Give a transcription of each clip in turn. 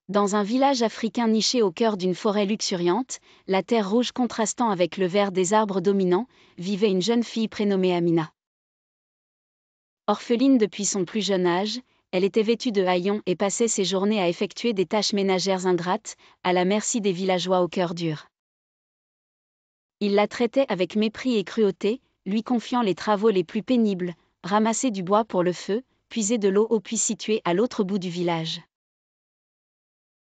Dans un village africain niché au cœur d'une forêt luxuriante, la terre rouge contrastant avec le vert des arbres dominants, vivait une jeune fille prénommée Amina. Orpheline depuis son plus jeune âge, elle était vêtue de haillons et passait ses journées à effectuer des tâches ménagères ingrates, à la merci des villageois au cœur dur. Ils la traitaient avec mépris et cruauté, lui confiant les travaux les plus pénibles, ramasser du bois pour le feu, puiser de l'eau au puits situé à l'autre bout du village.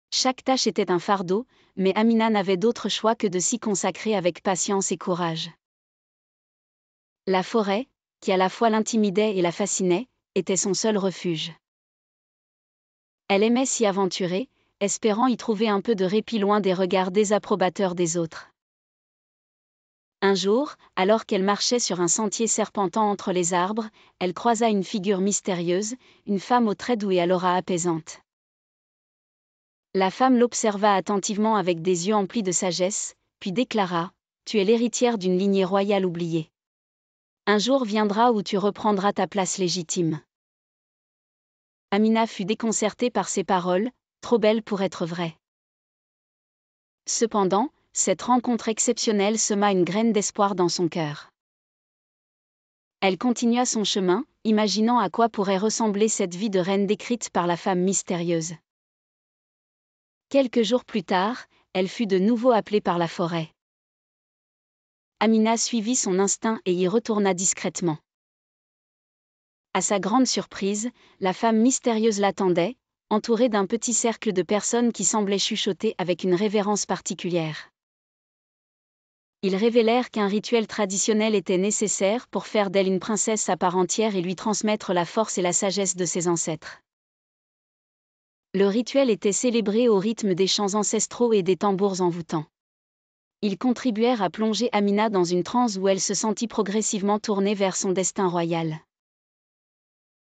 Chaque tâche était un fardeau, mais Amina n'avait d'autre choix que de s'y consacrer avec patience et courage. La forêt, qui à la fois l'intimidait et la fascinait, était son seul refuge. Elle aimait s'y aventurer, espérant y trouver un peu de répit loin des regards désapprobateurs des autres. Un jour, alors qu'elle marchait sur un sentier serpentant entre les arbres, elle croisa une figure mystérieuse, une femme aux traits doux et à l'aura apaisante. La femme l'observa attentivement avec des yeux emplis de sagesse, puis déclara : « Tu es l'héritière d'une lignée royale oubliée. Un jour viendra où tu reprendras ta place légitime. » Amina fut déconcertée par ces paroles, trop belles pour être vraies. Cependant, cette rencontre exceptionnelle sema une graine d'espoir dans son cœur. Elle continua son chemin, imaginant à quoi pourrait ressembler cette vie de reine décrite par la femme mystérieuse. Quelques jours plus tard, elle fut de nouveau appelée par la forêt. Amina suivit son instinct et y retourna discrètement. À sa grande surprise, la femme mystérieuse l'attendait, entourée d'un petit cercle de personnes qui semblaient chuchoter avec une révérence particulière. Ils révélèrent qu'un rituel traditionnel était nécessaire pour faire d'elle une princesse à part entière et lui transmettre la force et la sagesse de ses ancêtres. Le rituel était célébré au rythme des chants ancestraux et des tambours envoûtants. Ils contribuèrent à plonger Amina dans une transe où elle se sentit progressivement tournée vers son destin royal.